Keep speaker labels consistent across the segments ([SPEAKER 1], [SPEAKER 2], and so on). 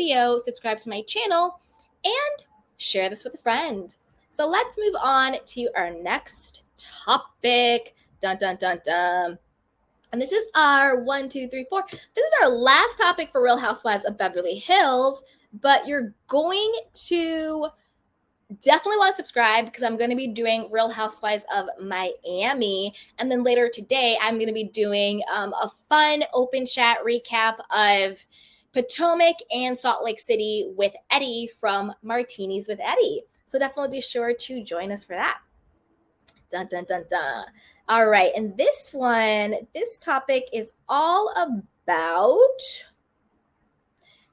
[SPEAKER 1] video, subscribe to my channel, and share this with a friend. So let's move on to our next topic. Dun, dun, dun, dun. And this is our 1, 2, 3, 4. This is our last topic for Real Housewives of Beverly Hills, but you're going to definitely want to subscribe because I'm going to be doing Real Housewives of Miami. And then later today, I'm going to be doing a fun open chat recap of Potomac and Salt Lake City with Eddie from Martinis with Eddie. So definitely be sure to join us for that. Dun, dun, dun, dun. All right. And this topic is all about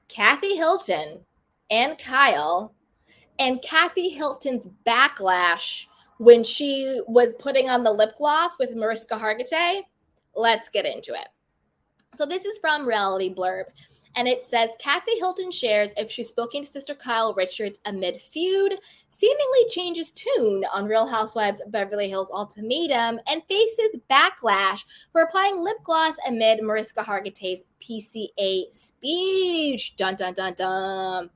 [SPEAKER 1] Kathy Hilton and Kyle and Kathy Hilton's backlash when she was putting on the lip gloss with Mariska Hargitay. Let's get into it. So this is from Reality Blurb. And it says, Kathy Hilton shares if she's spoken to sister Kyle Richards amid feud, seemingly changes tune on Real Housewives of Beverly Hills ultimatum, and faces backlash for applying lip gloss amid Mariska Hargitay's PCA speech. Dun, dun, dun, dun.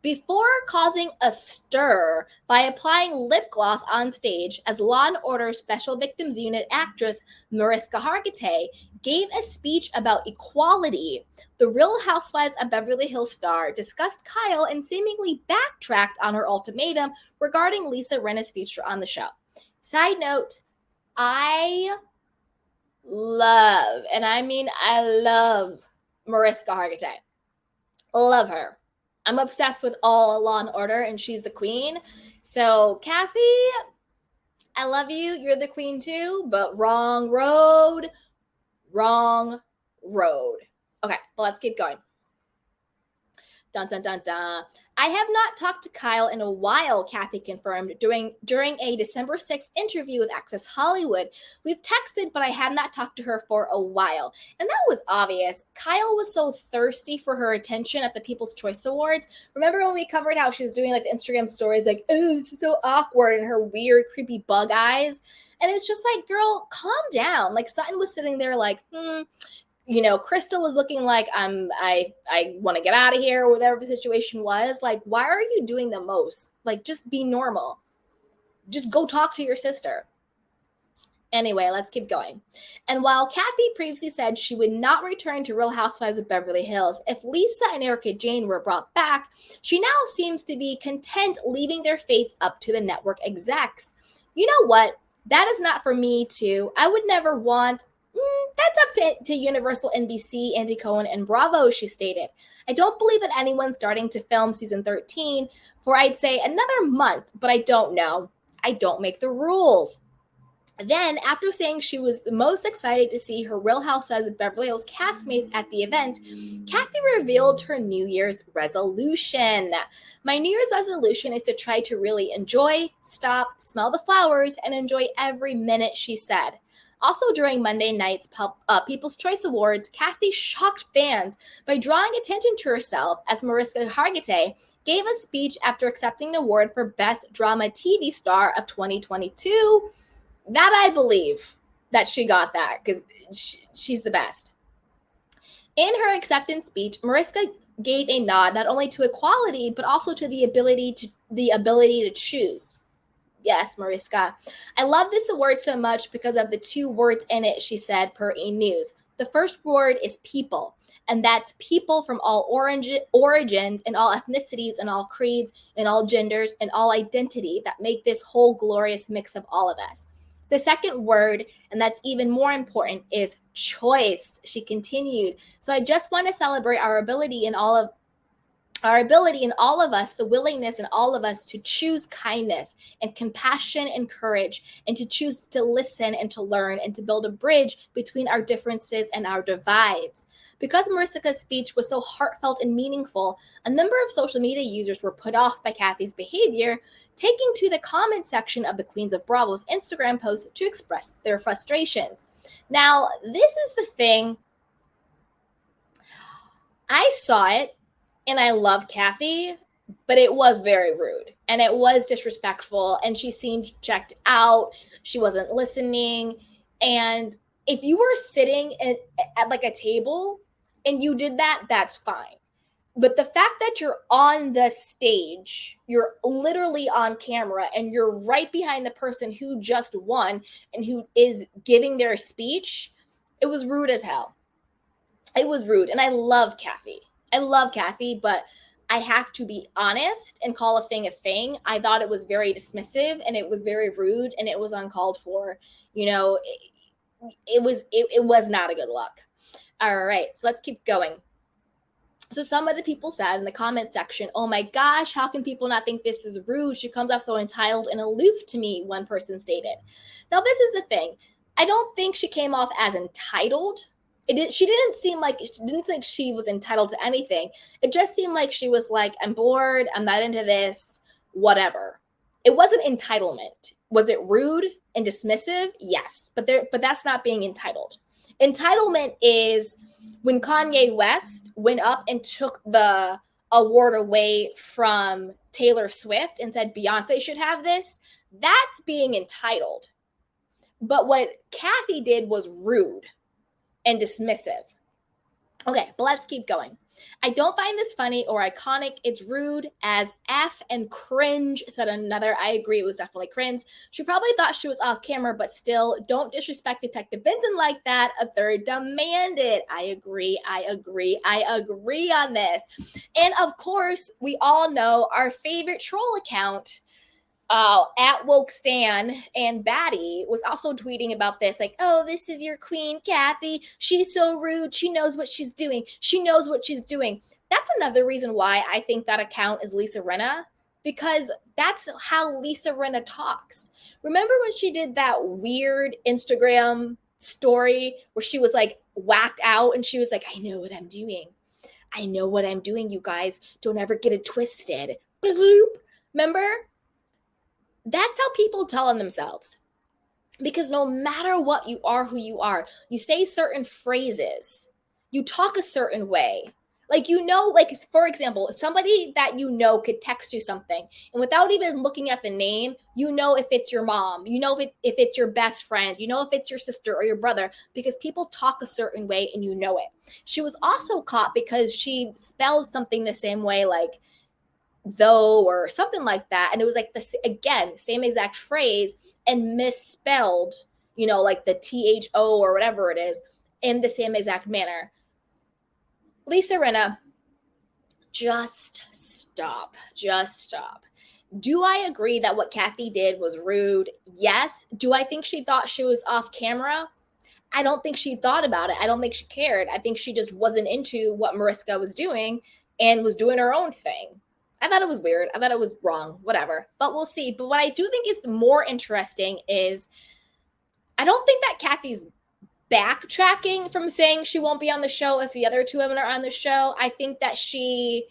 [SPEAKER 1] Before causing a stir by applying lip gloss on stage as Law & Order Special Victims Unit actress Mariska Hargitay gave a speech about equality, the Real Housewives of Beverly Hills star discussed Kyle and seemingly backtracked on her ultimatum regarding Lisa Rinna's future on the show. Side note, I love Mariska Hargitay. Love her. I'm obsessed with all Law & Order, and she's the queen. So, Kathy, I love you. You're the queen too, but wrong road. Wrong road. Okay, well, let's keep going. Dun, dun, dun, dun. I have not talked to Kyle in a while, Kathy confirmed during a December 6th interview with Access Hollywood. We've texted, but I have not talked to her for a while. And that was obvious. Kyle was so thirsty for her attention at the People's Choice Awards. Remember when we covered how she was doing like the Instagram stories like, oh, this is so awkward, and her weird, creepy bug eyes. And it's just like, girl, calm down. Like Sutton was sitting there like, Crystal was looking like I want to get out of here or whatever the situation was. Like, why are you doing the most? Like, just be normal. Just go talk to your sister. Anyway, let's keep going. And while Kathy previously said she would not return to Real Housewives of Beverly Hills if Lisa and Erica Jane were brought back, she now seems to be content leaving their fates up to the network execs. You know what? That is not for me to. I would never want. That's up to Universal, NBC, Andy Cohen, and Bravo, she stated. I don't believe that anyone's starting to film season 13 for, I'd say, another month, but I don't know. I don't make the rules. Then, after saying she was the most excited to see her Real Housewives of Beverly Hills castmates at the event, Kathy revealed her New Year's resolution. My New Year's resolution is to try to really enjoy, stop, smell the flowers, and enjoy every minute, she said. Also, during Monday night's People's Choice Awards, Kathy shocked fans by drawing attention to herself as Mariska Hargitay gave a speech after accepting an award for Best Drama TV Star of 2022. That I believe that she got that because she's the best. In her acceptance speech, Mariska gave a nod not only to equality but also to the ability to choose. Yes, Mariska. I love this award so much because of the two words in it, she said per E! News. The first word is people, and that's people from all origins and all ethnicities and all creeds and all genders and all identity that make this whole glorious mix of all of us. The second word, and that's even more important, is choice, she continued. So I just want to celebrate our ability in all of us, the willingness in all of us to choose kindness and compassion and courage, and to choose to listen and to learn and to build a bridge between our differences and our divides. Because Mariska's speech was so heartfelt and meaningful, a number of social media users were put off by Kathy's behavior, taking to the comment section of the Queens of Bravo's Instagram post to express their frustrations. Now, this is the thing. I saw it, and I love Kathy, but it was very rude and it was disrespectful, and she seemed checked out. She wasn't listening. And if you were sitting at like a table and you did that, that's fine. But the fact that you're on the stage, you're literally on camera, and you're right behind the person who just won and who is giving their speech, it was rude as hell. It was rude. And I love Kathy. I love Kathy, but I have to be honest and call a thing a thing. I thought it was very dismissive, and it was very rude, and it was uncalled for. You know, it was not a good look. All right, so let's keep going. So some of the people said in the comment section, "Oh my gosh, how can people not think this is rude? She comes off so entitled and aloof to me," one person stated. Now, this is the thing. I don't think she came off as entitled. She didn't seem like she was entitled to anything. It just seemed like she was like, "I'm bored, I'm not into this, whatever." It wasn't entitlement. Was it rude and dismissive? Yes, but that's not being entitled. Entitlement is when Kanye West went up and took the award away from Taylor Swift and said Beyonce should have this. That's being entitled. But what Kathy did was rude and dismissive. Okay, but let's keep going. "I don't find this funny or iconic. It's rude as F and cringe," said another. I agree, it was definitely cringe. "She probably thought she was off camera, but still, don't disrespect Detective Benson like that," a third demanded. I agree on this. And of course, we all know our favorite troll account, at Woke Stan and Batty, was also tweeting about this, like, "Oh, this is your queen, Kathy. She's so rude. She knows what she's doing. She knows what she's doing." That's another reason why I think that account is Lisa Rinna, because that's how Lisa Rinna talks. Remember when she did that weird Instagram story where she was like whacked out and she was like, "I know what I'm doing. I know what I'm doing, you guys. Don't ever get it twisted." Bloop. Remember? That's how people tell on themselves. Because no matter what you are, who you are, you say certain phrases, you talk a certain way. Like, like, for example, somebody that could text you something, and without even looking at the name, if it's your mom, if it's your best friend, if it's your sister or your brother, because people talk a certain way and it. She was also caught because she spelled something the same way, like though or something like that, and it was like this again, same exact phrase, and misspelled, like the THO or whatever it is, in the same exact manner. Lisa Rinna, just stop. Do I agree that what Kathy did was rude? Yes. Do I think she thought she was off camera? I don't think she thought about it. I don't think she cared. I think she just wasn't into what Mariska was doing and was doing her own thing. I thought it was weird. I thought it was wrong, whatever. But we'll see. But what I do think is more interesting is I don't think that Kathy's backtracking from saying she won't be on the show if the other two women are on the show. I think that she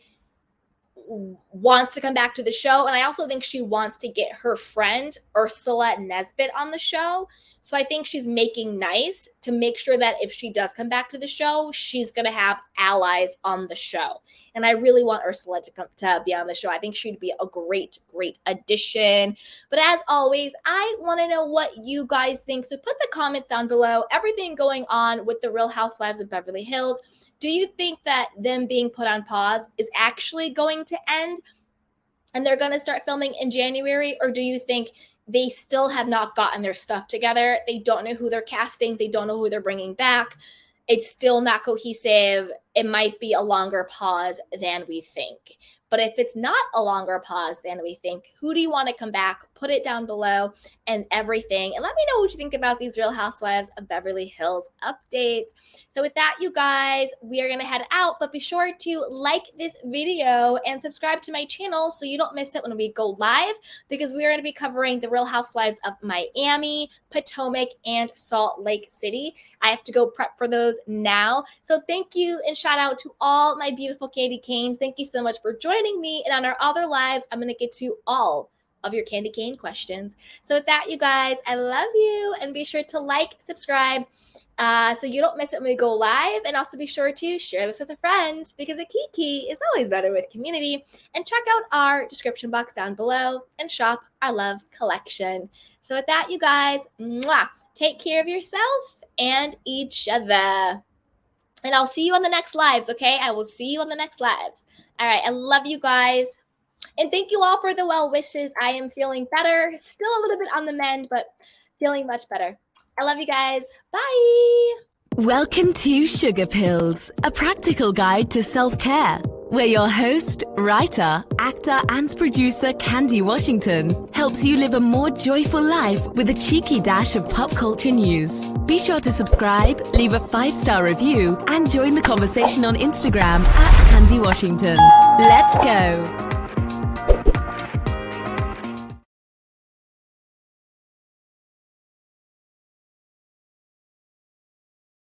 [SPEAKER 1] wants to come back to the show, and I also think she wants to get her friend Ursula Nesbitt on the show. So I think she's making nice to make sure that if she does come back to the show, she's going to have allies on the show. And I really want Ursula to be on the show. I think she'd be a great addition. But as always, I want to know what you guys think. So put the comments down below. Everything going on with the Real Housewives of Beverly Hills. Do you think that them being put on pause is actually going to end and they're going to start filming in January? Or do you think they still have not gotten their stuff together? They don't know who they're casting. They don't know who they're bringing back. It's still not cohesive. It might be a longer pause than we think. But if it's not a longer pause than we think, who do you want to come back? Put it down below and everything. And let me know what you think about these Real Housewives of Beverly Hills updates. So with that, you guys, we are going to head out. But be sure to like this video and subscribe to my channel so you don't miss it when we go live, because we are going to be covering the Real Housewives of Miami, Potomac, and Salt Lake City. I have to go prep for those now. So thank you and shout out to all my beautiful candy canes. Thank you so much for joining me. And on our other lives, I'm going to get to all of your candy cane questions. So with that, you guys, I love you, and be sure to like, subscribe, so you don't miss it when we go live. And also be sure to share this with a friend, because a kiki is always better with community. And check out our description box down below and shop our love collection. So with that, you guys, mwah, take care of yourself and each other. And I'll see you on the next lives, okay? I will see you on the next lives. All right, I love you guys. And thank you all for the well wishes. I am feeling better. Still a little bit on the mend, but feeling much better. I love you guys. Bye.
[SPEAKER 2] Welcome to Sugar Pills, a practical guide to self-care, where your host, writer, actor and producer Candy Washington helps you live a more joyful life with a cheeky dash of pop culture news. Be sure to subscribe, leave a 5-star review and join the conversation on Instagram @Candy Washington. Let's go!